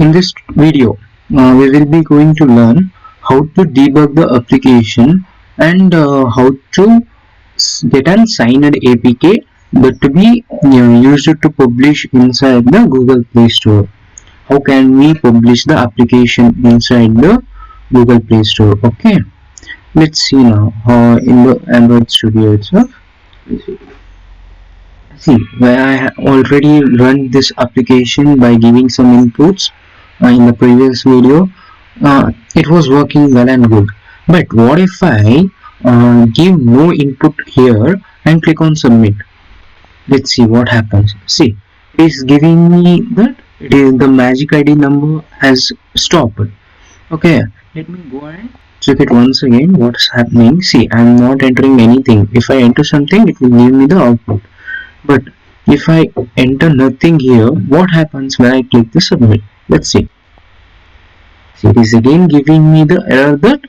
In this video, we will be going to learn how to debug the application and how to get an signed APK that to be used to publish inside the Google Play Store. How can we publish the application inside the Google Play Store? Okay, let's see now in the Android Studio itself. See, I already run this application by giving some inputs in the previous video. It was working well and good. But what if I give no input here and click on submit? Let's see what happens. See, it is giving me that it is the magic ID number has stopped. Okay, let me go and check it once again. What's happening? See, I am not entering anything. If I enter something, it will give me the output. But if I enter nothing here, what happens when I click the submit? Let's see. See, it is again giving me the error that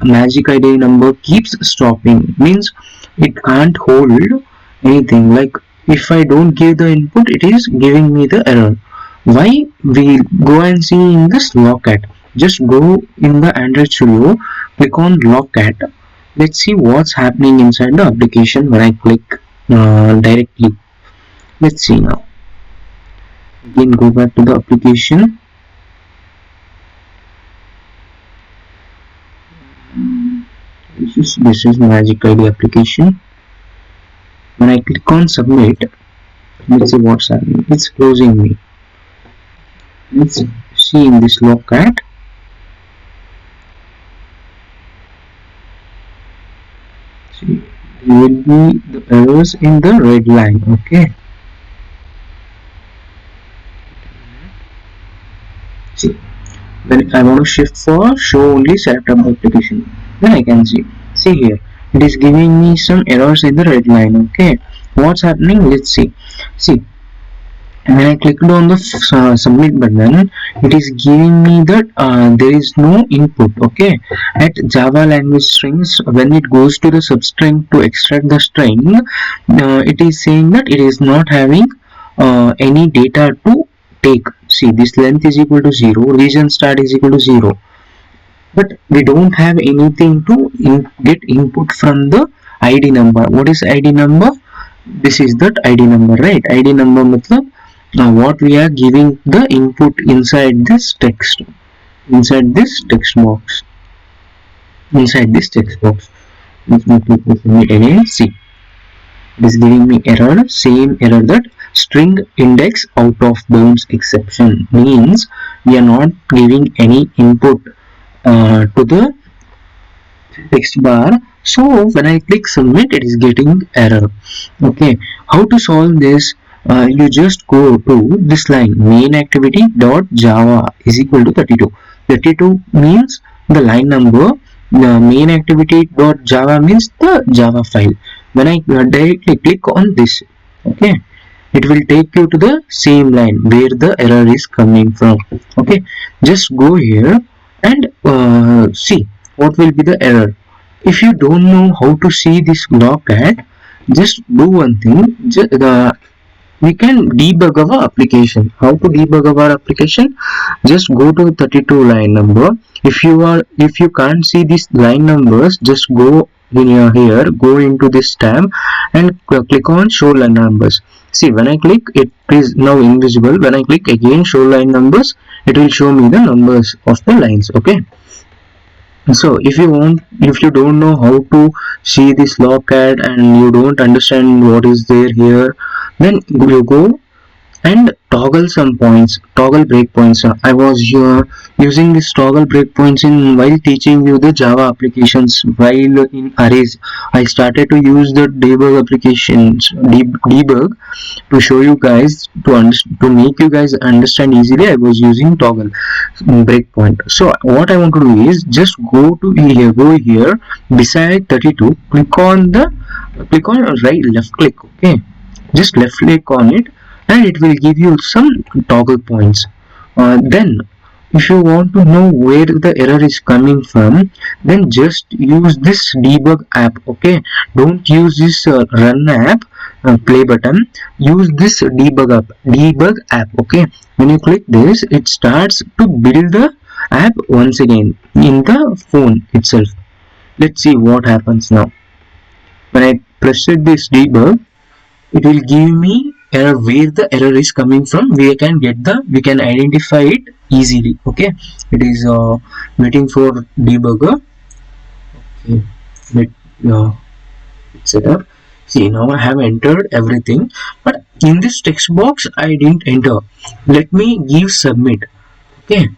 magic ID number keeps stopping. Means it can't hold anything. Like if I don't give the input, it is giving me the error. Why? We go and see in this Logcat. Just go in the Android Studio, click on Logcat. Let's see what's happening inside the application when I click directly. Let's see now. Again, go back to the application. This is Magic ID application. When I click on submit, let's see what's happening. It's closing me. Let's see in this Logcat. See, there will be the errors in the red line. Okay. See, when I want to shift for show only setup application, then I can see here it is giving me some errors in the red line. Okay, what's happening? Let's see. When I clicked on the submit button, it is giving me that there is no input. Okay, at Java language strings, when it goes to the substring to extract the string, it is saying that it is not having any data to take. See, this length is equal to 0, region start is equal to 0, but we don't have anything to get input from the ID number. What is ID number? This is that ID number, right? ID number matlab what we are giving the input inside this text, inside this text box. Let me click submit again. See, it is giving me error, same error, that string index out of bounds exception, means we are not giving any input to the text bar. So when I click submit, it is getting error. Okay, how to solve this? You just go to this line, main activity dot java is equal to 32. 32 means the line number. The main activity dot java means the Java file. When I directly click on this, okay, it will take you to the same line where the error is coming from. Okay, just go here and see what will be the error. If you don't know how to see this Logcat, just do one thing. We can debug our application. How to debug our application? Just go to 32 line number. If you can't see these line numbers, just go in here, go into this tab and click on show line numbers. See, when I click, it is now invisible. When I click again show line numbers, it will show me the numbers of the lines. Okay, so if you don't know how to see this Logcat and you don't understand what is there here, then you go and toggle some points, toggle breakpoints. I was using this toggle breakpoints while teaching you the Java applications. While in arrays, I started to use the debug applications, debug, to show you guys, to make you guys understand easily. I was using toggle breakpoint. So what I want to do is just go here beside 32, click on left click. Okay, just left click on it and it will give you some toggle points. Then If you want to know where the error is coming from, then just use this debug app. Okay, don't use this run app, play button. Use this debug app. Okay, when you click this, it starts to build the app once again in the phone itself. Let's see what happens now. When I press this debug, it will give me error where the error is coming from. We can identify it easily. Okay, it is waiting for debugger. Okay, let set up. See, now I have entered everything, but in this text box I didn't enter. Let me give submit. Okay,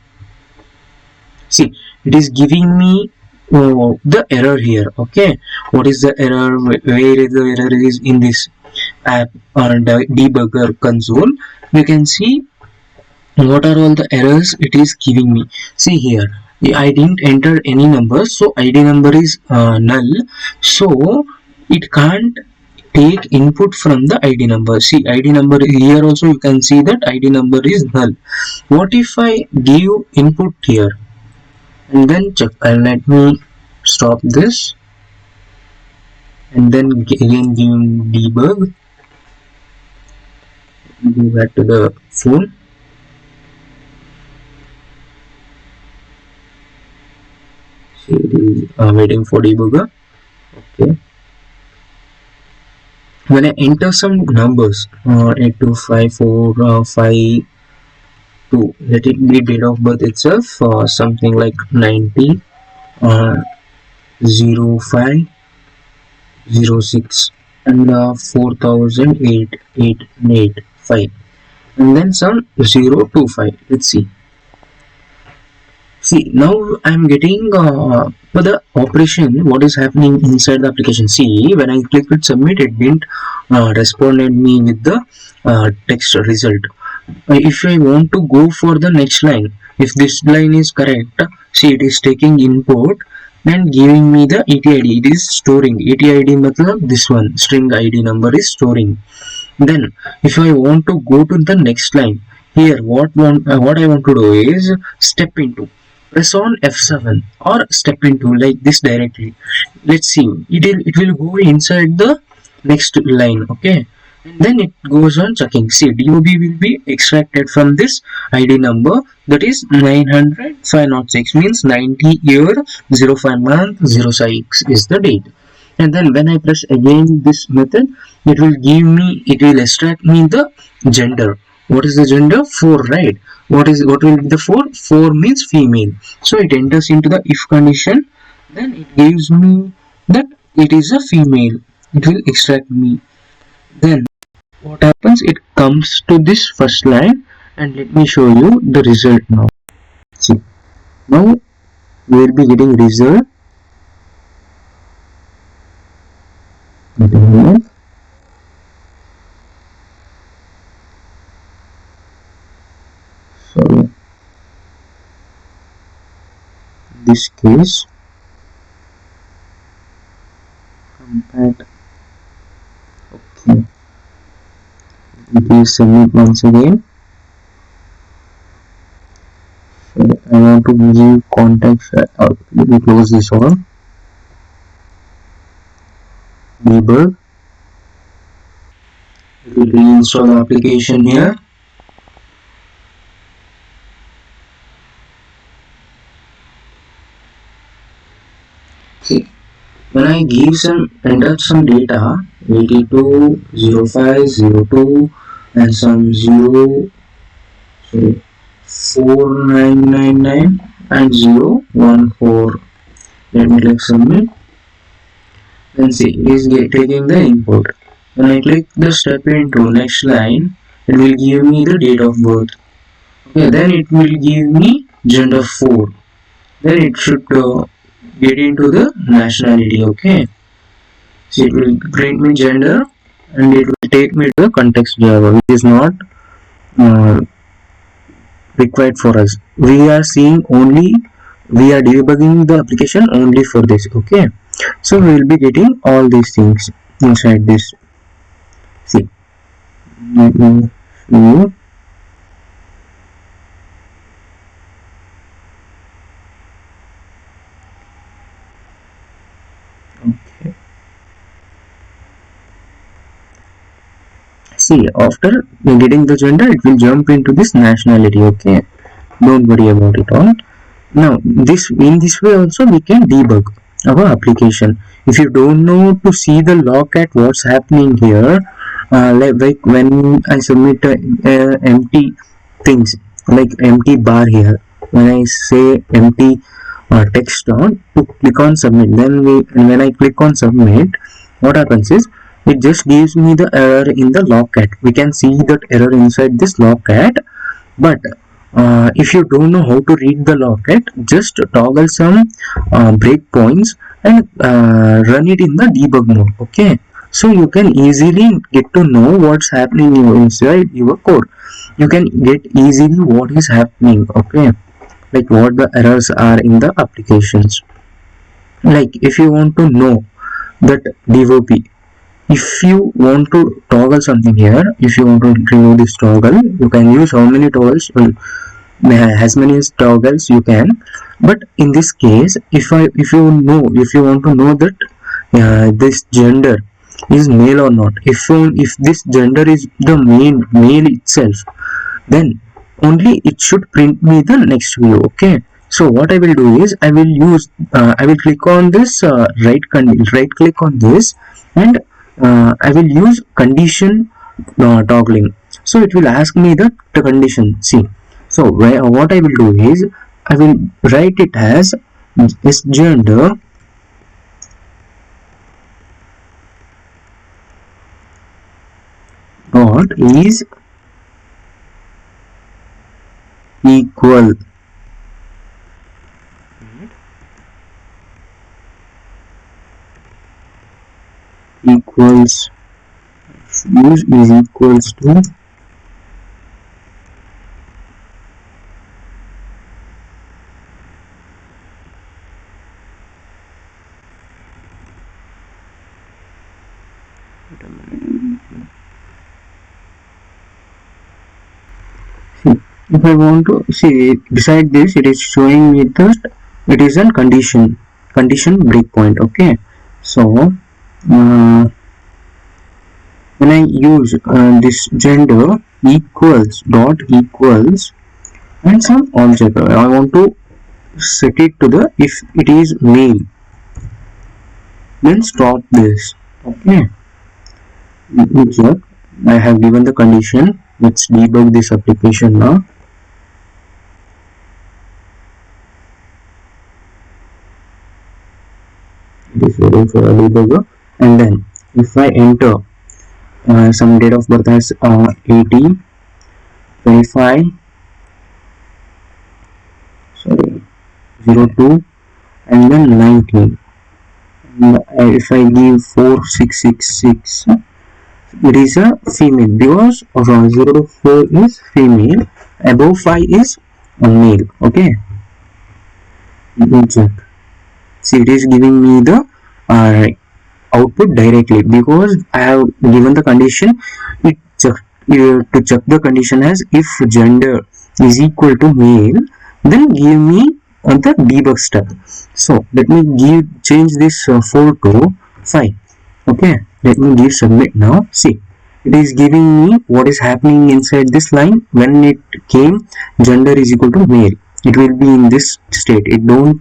see, it is giving me the error here. Okay, what is the error, where is the error is in this app or debugger console. You can see what are all the errors it is giving me. See here, I didn't enter any number, so id number is null, so it can't take input from the id number. See, id number here also you can see that id number is null. What if I give input here and then check, and let me stop this and then again give debug. Go back to the phone. See, it is waiting for debugger. Okay, when I enter some numbers, 825452, let it be date of birth itself, something like 90 uh, 0506 and 400885, and then some 025. Let's see. See, now I'm getting for the operation what is happening inside the application. See, when I clicked submit, it didn't responded me with the text result. If I want to go for the next line, if this line is correct, see, it is taking input and giving me the etid. It is storing etid matlab this one string id number is storing. Then if I want to go to the next line, here what I want to do is step into, press on F7 or step into like this directly. Let's see, it will go inside the next line. Okay, and then it goes on checking. See, DOB will be extracted from this ID number, that is 900 means 90 year 05 month 06 is the date. And then when I press again this method, it will extract me the gender. What is the gender? 4, right? What will be the 4? 4 means female. So it enters into the if condition, then it gives me that it is a female. It will extract me. Then what happens? It comes to this first line, and let me show you the result now. See, now we will be getting result. So in this case, compact. Okay, please submit once again. So I want to give context. Let me close this one. Debug. It will reinstall the application here. See, when I give enter some data 82 0502 and some 4999 and 014, let me click submit. Then see, it is taking the input. When I click the step into next line, it will give me the date of birth. Okay, then it will give me gender 4. Then it should get into the nationality. Okay, so it will print me gender and it will take me to the context Java, which is not required for us. We are debugging the application only for this. Okay, so we will be getting all these things inside this. See, let me show you. See, after getting the gender, it will jump into this nationality. Okay, don't worry about it all. Now, this in this way also we can debug our application. If you don't know to see the log at what's happening here, like when I submit empty things, like empty bar here, when I say empty text on to click on submit, then when I click on submit, what happens is it just gives me the error in the logcat. We can see that error inside this logcat, but if you don't know how to read the logcat, just toggle some breakpoints and run it in the debug mode. Okay, so you can easily get to know what's happening inside your code. You can get easily what is happening. Okay, like what the errors are in the applications. Like if you want to know that DOP, if you want to toggle something here, if you want to remove this toggle, you can use how many toggles, as many as toggles you can. But in this case, if you want to know that this gender is male or not, if this gender is the male itself, then only it should print me the next view. Okay, so what I will do is I will click on this right click on this, and I will use condition toggling. So it will ask me the condition. See, so what I will do is I will write it as this gender dot is equal equals use is equals to if I want to see beside this, it is showing me that it is a condition breakpoint. Okay, so when I use this gender equals dot equals and some object, I want to set it to the if it is male, then stop this. Okay, let me check. I have given the condition. Let's debug this application now. It is waiting for a debugger, and then if I enter some date of birth as 80 25 sorry 02 and then 19, and if I give 4666, it is a female because 0 to 4 is female, above 5 is a male. Okay, let me check. See, it is giving me the output directly because I have given the condition. It to check the condition as if gender is equal to male, then give me the debug step. So let me change this 4 to 5. Okay, let me give submit now. See, it is giving me what is happening inside this line. When it came gender is equal to male, it will be in this state. It don't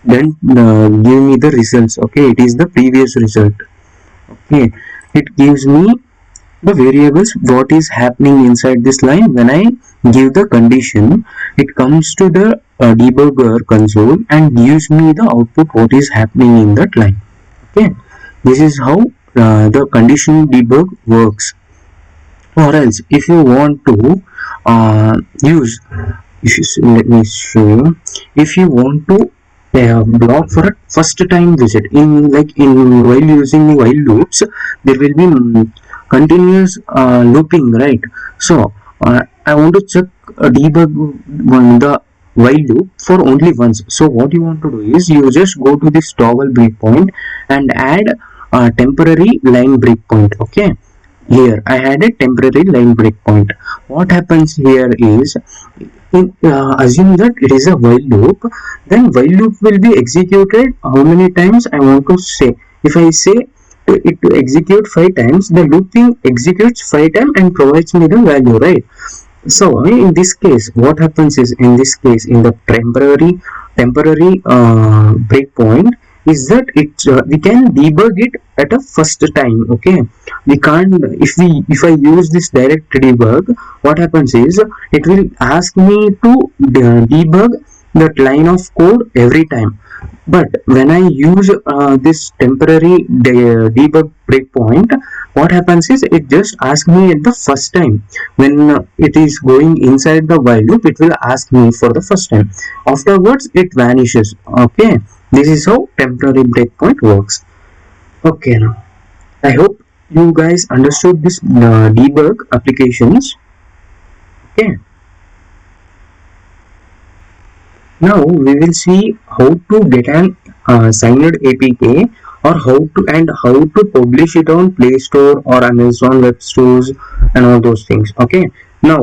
give me the results. Okay, it is the previous result. Okay, it gives me the variables what is happening inside this line. When I give the condition, it comes to the debugger console and gives me the output what is happening in that line. Okay, this is how the condition debug works. Or else if you want to let me show you. If you want to block for a first time visit in while using while loops, there will be continuous looping, right? So I want to check debug the while loop for only once. So what you want to do is you just go to this toggle breakpoint and add a temporary line breakpoint. Okay, here I had a temporary line breakpoint. What happens here is assume that it is a while loop, then while loop will be executed how many times I want to say. If I say it to execute 5 times, the looping executes 5 times and provides me the value, right? So in this case, what happens is, in this case, in the temporary breakpoint, is that we can debug it at a first time. Okay, we can't, if I use this direct debug, what happens is it will ask me to debug that line of code every time. But when I use this temporary debug breakpoint, what happens is it just asks me at the first time. When it is going inside the while loop, it will ask me for the first time. Afterwards, it vanishes. Okay, this is how temporary breakpoint works. Okay, now I hope you guys understood this debug applications. Okay. Now we will see how to get an signed APK, or how to publish it on Play Store or Amazon web stores and all those things. Okay. Now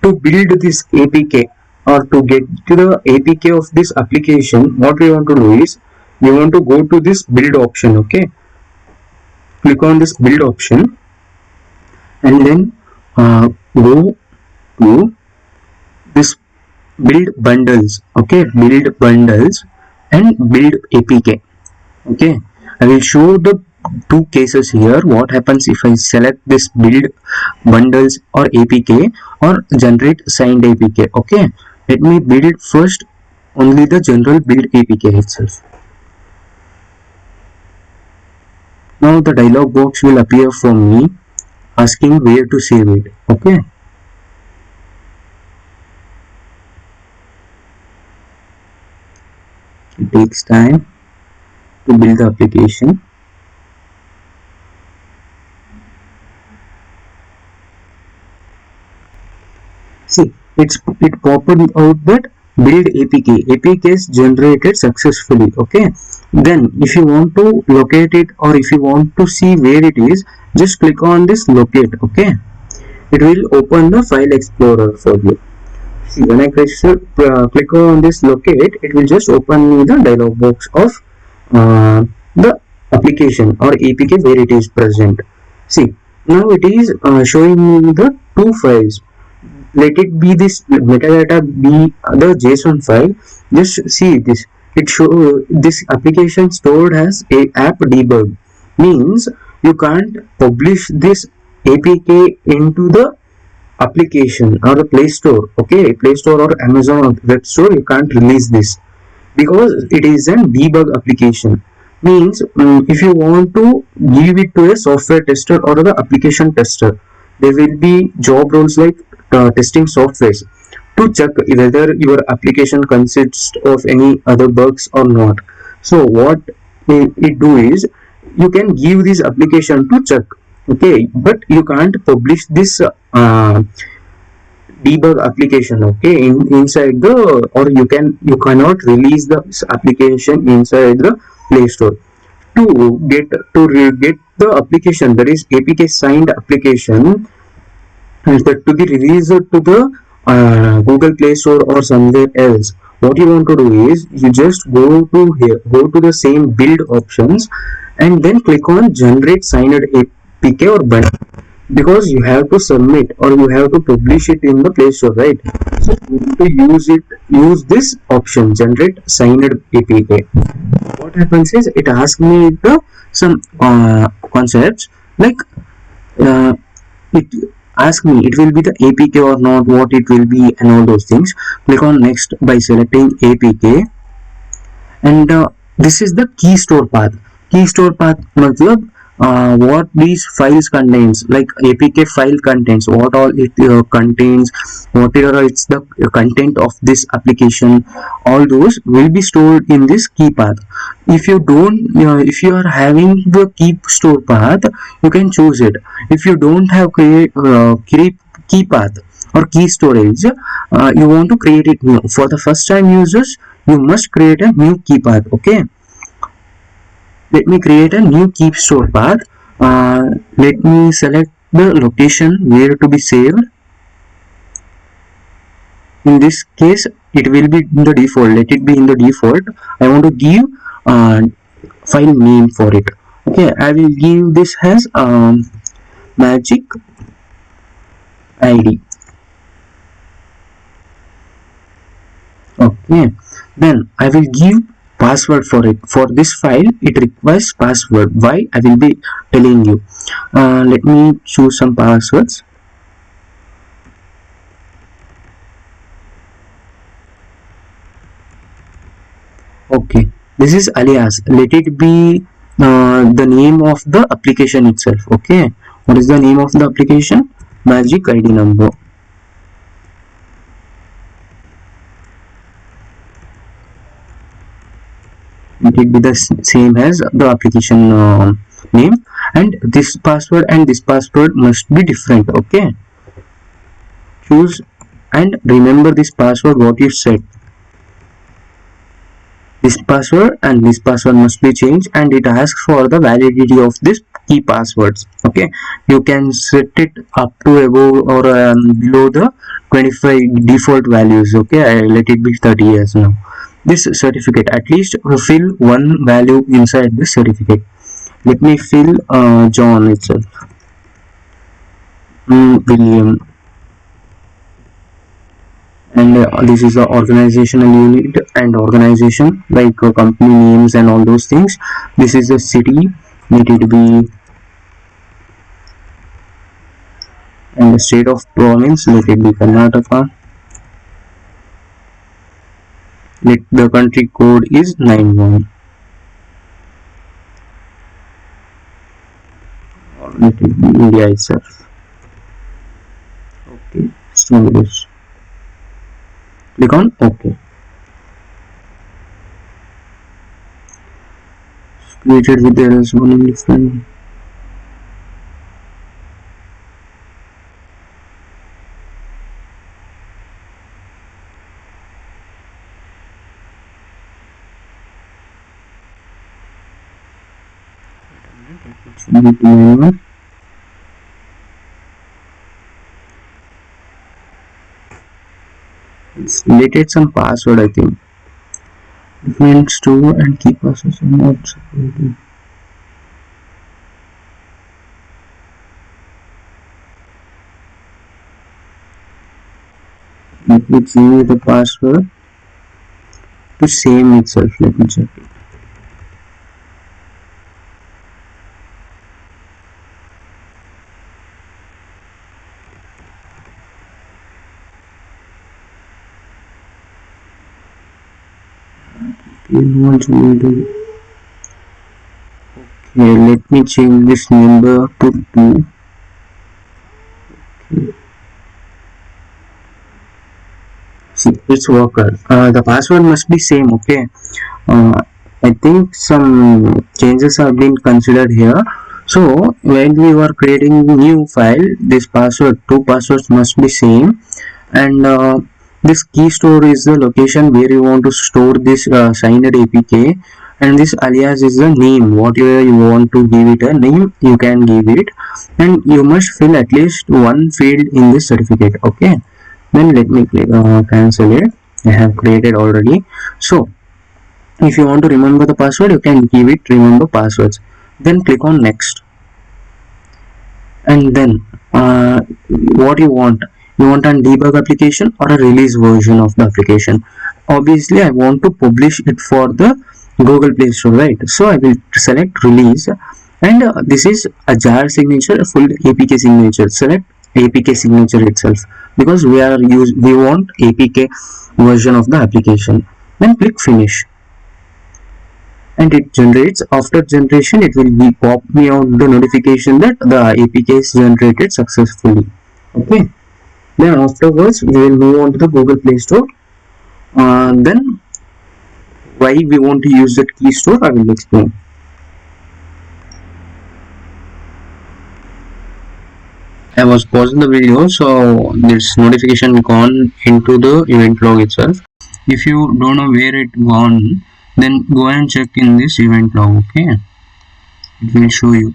to build this APK, or to get to the APK of this application, what we want to do is we want to go to this build option. Okay. Click on this build option and then go to this build bundles. Okay, build bundles and build APK. Okay, I will show the two cases here. What happens if I select this build bundles or APK, or generate signed APK? Okay, let me build first only the general build APK itself. Now the dialog box will appear for me asking where to save it. Okay, it takes time to build the application. See, it popped out that build APK is generated successfully. Okay, then if you want to locate it, or if you want to see where it is, just click on this locate. Okay, it will open the file explorer for you. See, when I click on this locate, it will just open me the dialog box of the application or APK where it is present. See, now it is showing me the two files. Let it be this metadata be the JSON file. Just see this. It show this application stored as a app debug, means you can't publish this APK into the application or the Play Store. Okay, Play Store or Amazon web store, you can't release this because it is a debug application. Means if you want to give it to a software tester or the application tester, there will be job roles like testing softwares to check whether your application consists of any other bugs or not. So what it do is, you can give this application to check. Okay, but you can't publish this debug application. Okay, inside the, or you cannot release the application inside the Play Store. To get the application, that is APK signed application, to be released to the Google Play Store or somewhere else, what you want to do is you just go to the same build options and then click on generate signed APK or bundle, because you have to submit or you have to publish it in the Play Store, right? So you need to use this option, generate signed APK. What happens is it asks me some concepts like it ask me it will be the APK or not, what it will be and all those things. Click on next by selecting APK, and this is the key store path. Key store path matlab what these files contains, like APK file contains, what all it contains, whatever it's the content of this application, all those will be stored in this key path. If you don't if you are having the key store path, you can choose it. If you don't have key path or key storage, you want to create it new. For the first time users, you must create a new key path. Okay, let me create a new key store path. Let me select the location where to be saved. In this case, it will be in the default. Let it be in the default. I want to give file name for it. Okay, I will give this as magic id. Okay, then I will give password for it. For this file it requires password. Why? I will be telling you. Let me choose some passwords. Okay, this is alias. Let it be the name of the application itself. Okay, what is the name of the application? Magic id number. Let it be the same as the application name, and this password and this password must be different. Okay, choose and remember this password what you said. This password and this password must be changed, and it asks for the validity of this key passwords. Okay, you can set it up to above or below the 25 default values. Okay, I let it be 30 years now. This certificate, at least fill one value inside this certificate. Let me fill John itself. William. And this is the organizational unit and organization, like company names and all those things. This is the city. Let it be, and the state of province, let it be Karnataka. Let the country code is 91, or let it be India itself. Okay, so this, click on OK. Created with the one different. It's related some password, I think. Different store and key passwords are not supported. Let me change the password to same itself. Let me check it. Okay, let me change this number to 2. See, it's worker. The password must be same. Okay. uh, I think some changes have been considered here. So when we were creating new file, this password, two passwords must be same, and this key store is the location where you want to store this signed APK, and this alias is the name. Whatever you want to give it a name, you can give it, and you must fill at least one field in this certificate. Okay, then let me click cancel it. I have created already. So if you want to remember the password, you can give it remember passwords, then click on next. And then what you want an debug application or a release version of the application. Obviously I want to publish it for the Google Play Store, right? So I will select release, and this is a jar signature, a full APK signature. Select APK signature itself, because we want APK version of the application. Then click finish, and it generates. After generation, it will be pop me out the notification that the APK is generated successfully. Okay, then afterwards we will move on to the Google Play Store. Then why we want to use that key store, I will explain. I was pausing the video, so this notification gone into the event log itself. If you don't know where it gone, then go and check in this event log. Okay, it will show you.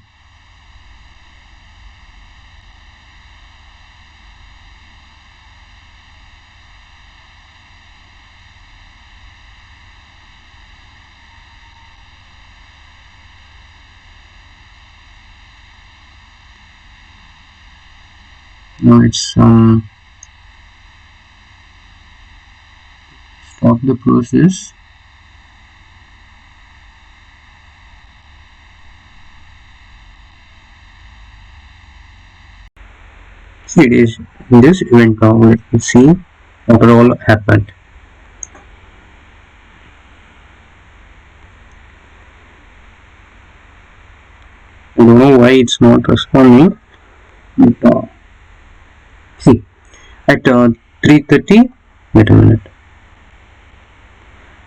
Now it's stop the process. See, it is in this event now. Let me see what all happened. I don't know why it's not responding. But, see, at 3:30. Wait a minute.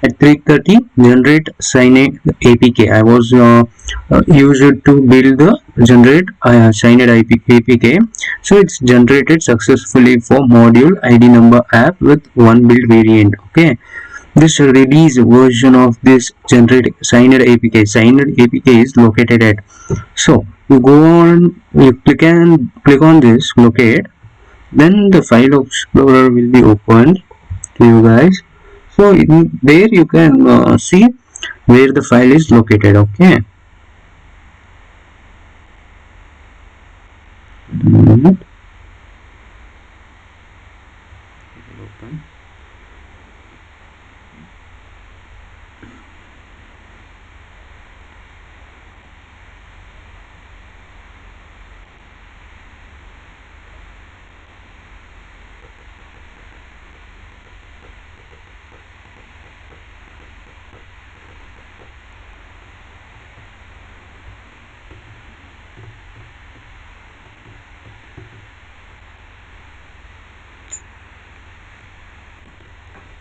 At 3:30, generate Cyanide APK. I was used to build the generate Cyanide APK. So it's generated successfully for module ID number app with one build variant. Okay. This release version of this generate Cyanide APK. Cyanide APK is located at. So you go on, you click on this locate. Then the file explorer will be opened to you guys. So there you can see where the file is located. Okay.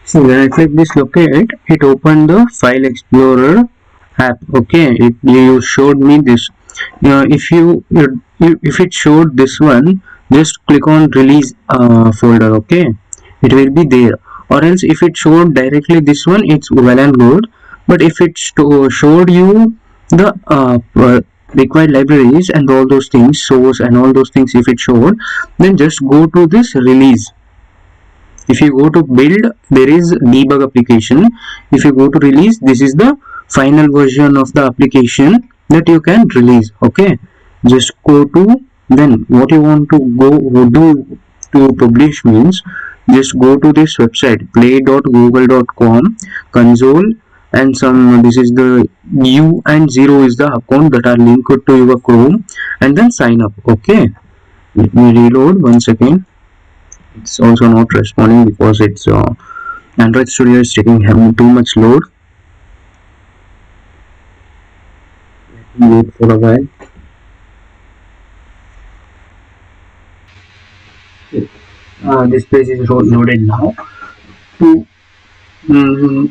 So when I click this locate, it opened the file explorer app. Okay, you showed me this. If it showed this one, just click on release folder. Okay, it will be there. Or else if it showed directly this one, it's well and good. But if it showed you the required libraries and all those things, source and all those things, if it showed, then just go to this release. If you go to build, there is debug application. If you go to release, this is the final version of the application that you can release. Okay, just go to, then what you want to go do to publish means just go to this website play.google.com console, and this is the U and 0 is the account that are linked to your Chrome, and then sign up. Okay, let me reload 1 second. It's also not responding because it's Android Studio is taking too much load. Wait for a while. This page is loaded now. To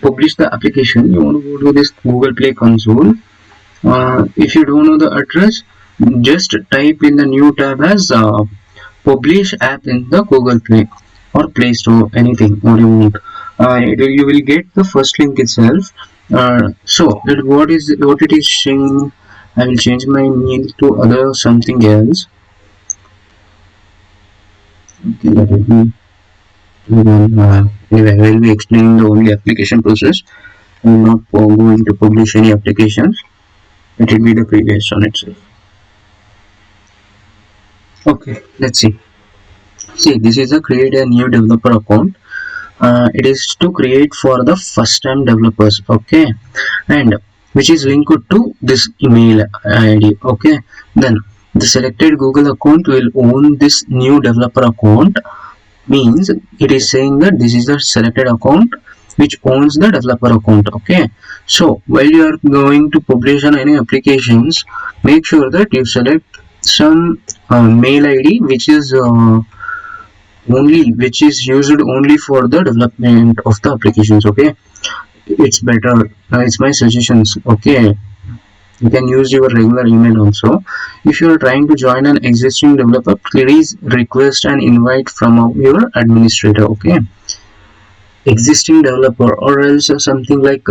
publish the application, you want to go to this Google Play console. If you don't know the address, just type in the new tab as publish app in the Google Play or Play Store, anything what you want. You will get the first link itself. So what it is saying, I will change my mail to other something else. Okay, that will be. Anyway, I will be explaining the only application process. I will not going to publish any applications. It will be the previous one itself. Okay, let's see. See, this is a create a new developer account. It is to create for the first time developers. Okay, and which is linked to this email ID. Okay, then the selected Google account will own this new developer account. Means it is saying that this is the selected account which owns the developer account. Okay, so while you are going to publish on any applications, make sure that you select some mail ID which is used only for the development of the applications. Okay, it's better, it's my suggestions. Okay, you can use your regular email also. If you are trying to join an existing developer, please request an invite from your administrator. Okay, existing developer, or else something like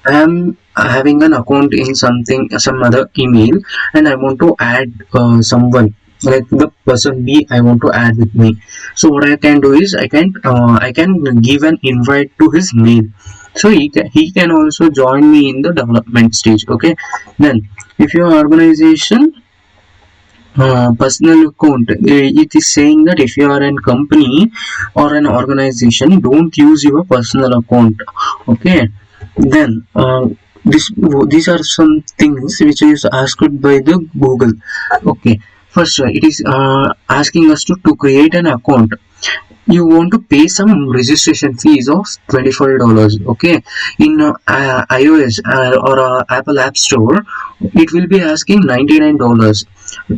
I am having an account in some other email, and I want to add someone like the person B I want to add with me. So what I can do is I can give an invite to his mail, so he can also join me in the development stage. Okay, then if your organization personal account, it is saying that if you are a company or an organization, don't use your personal account. Okay, then this these are some things which is asked by the Google. Okay, first it is asking us to create an account. You want to pay some registration fees of $25. Okay, in iOS or Apple App Store, it will be asking $99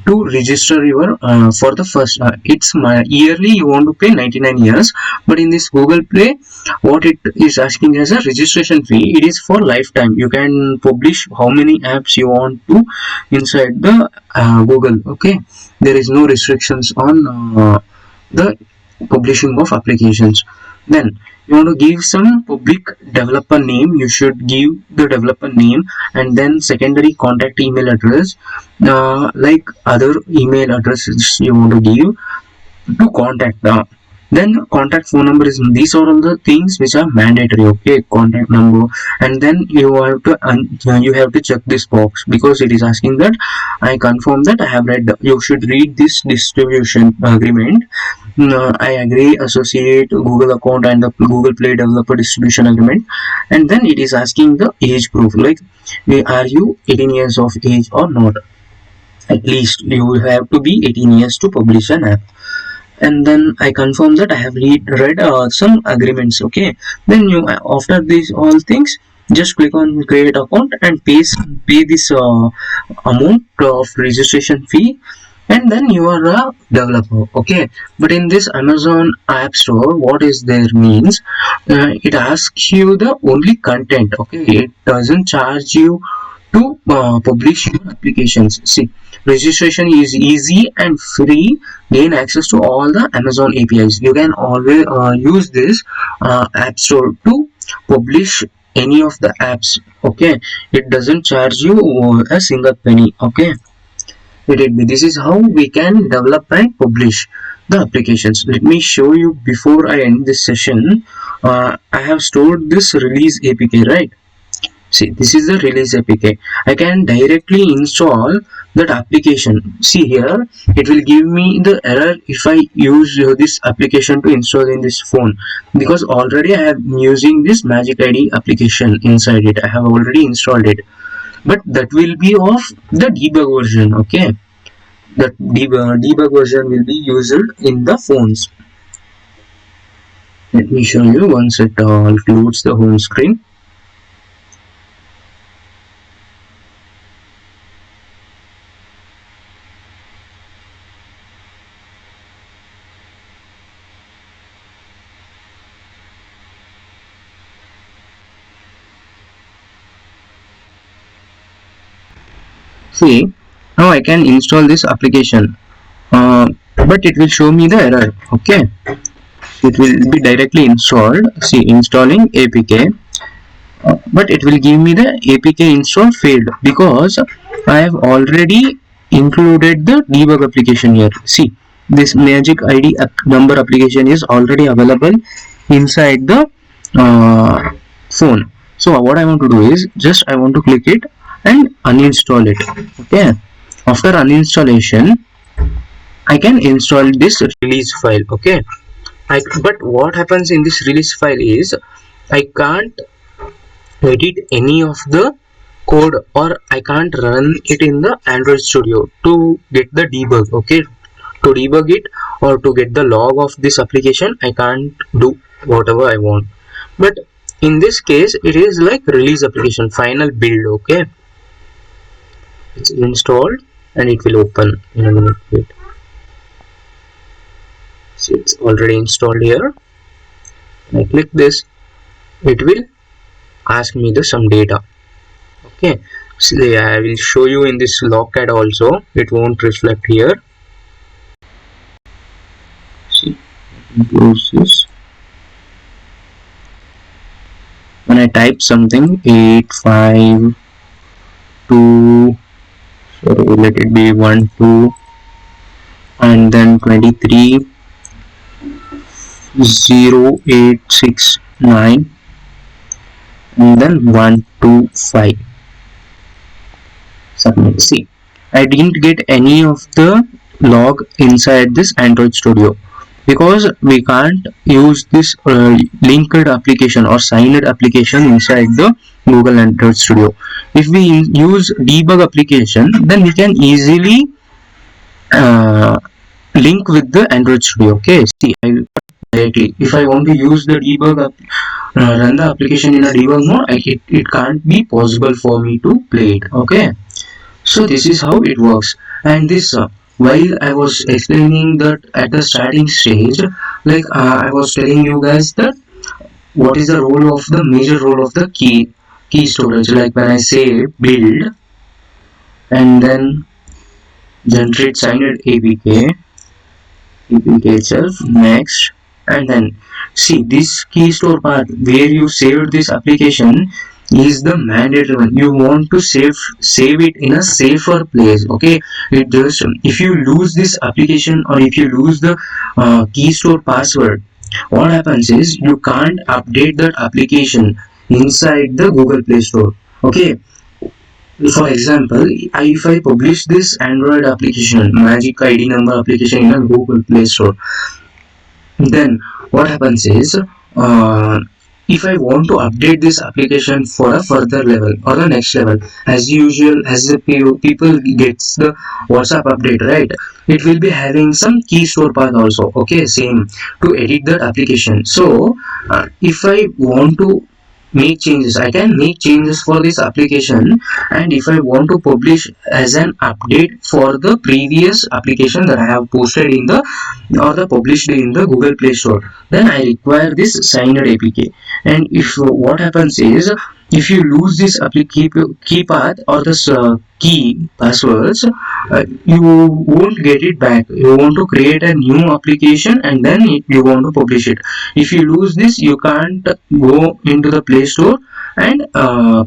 to register your for the first it's my yearly. You want to pay 99 years, but in this Google Play, what it is asking as a registration fee, it is for lifetime. You can publish how many apps you want to inside the Google. Okay, there is no restrictions on the publishing of applications. Then you want to give some public developer name. You should give the developer name, and then secondary contact email address, like other email addresses you want to give to contact them. Then contact phone number is, these are all the things which are mandatory. Okay, contact number. And then you have to check this box because it is asking that I confirm that I have read. You should read this distribution agreement. I agree, associate Google account and the Google Play developer distribution agreement. And then it is asking the age proof, like are you 18 years of age or not. At least you have to be 18 years to publish an app. And then I confirm that I have read some agreements. Okay, then you, after these all things, just click on create account and pay this amount of registration fee, and then you are a developer. Okay, but in this Amazon App Store, what is there means, it asks you the only content. Okay, it doesn't charge you to publish your applications. See, registration is easy and free. Gain access to all the Amazon APIs. You can always use this App Store to publish any of the apps. Okay, it doesn't charge you a single penny. Okay, this is how we can develop and publish the applications. Let me show you before I end this session. I have stored this release APK, right? See, this is the release APK. I can directly install that application. See here, it will give me the error if I use this application to install in this phone, because already I am using this Magic ID application inside it. I have already installed it, but that will be of the debug version. Okay, that debug version will be used in the phones. Let me show you once it loads the home screen. See, now I can install this application, but it will show me the error. Okay, it will be directly installed. See, installing APK, but it will give me the APK install failed because I have already included the debug application here. See, this Magic ID number application is already available inside the phone. So what I want to do is just I want to click it and uninstall it. Okay, after uninstallation, I can install this release file. Okay, but what happens in this release file is I can't edit any of the code, or I can't run it in the Android Studio to get the debug. Okay, to debug it or to get the log of this application, I can't do whatever I want. But in this case, it is like release application final build. Okay, it's installed and it will open in a minute. Wait. See, it's already installed here. I click this, it will ask me the some data. Okay, so I will show you in this logcat also. It won't reflect here. See, close this. When I type something 852, sorry, let it be 12, and then 23 0869, and then 125. Submit. See, I didn't get any of the log inside this Android Studio, because we can't use this linked application or signed application inside the Google Android Studio. If we use debug application, then we can easily link with the Android Studio. Okay, see, directly if I want to use the debug run the application in a debug mode, it can't be possible for me to play it. Okay, so this is how it works. And this while I was explaining that at the starting stage, like I was telling you guys that what is the role of the major role of the key storage. Like when I say build and then generate signed APK itself, next, and then see this key store path where you saved this application is the mandatory one. You want to save it in a safer place. Okay, it just if you lose this application or if you lose the key store password, what happens is you can't update that application inside the Google Play Store. Okay, for example, if I publish this Android application, Magic ID number application in a Google Play Store, then what happens is if I want to update this application for a further level or the next level, as usual, as the people gets the WhatsApp update, right, it will be having some key store path also. Okay, same to edit that application. So if I want to make changes, I can make changes for this application, and if I want to publish as an update for the previous application that I have posted in the or the published in the Google Play Store, then I require this signed APK. And if what happens is if you lose this key path or this key passwords, you won't get it back. You want to create a new application and then you want to publish it. If you lose this, you can't go into the Play Store and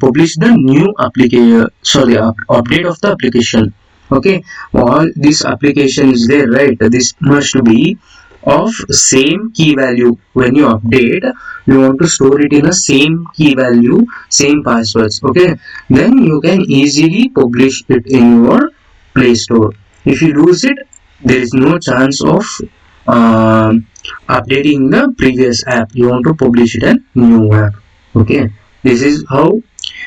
publish the new application, sorry, update of the application. Okay, all this application is there, right? This must be of same key value. When you update, you want to store it in a same key value, same passwords. Okay, then you can easily publish it in your Play Store. If you lose it, there is no chance of updating the previous app. You want to publish it a new app. Okay, this is how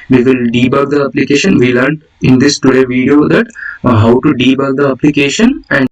we will debug the application. We learned in this today video that how to debug the application and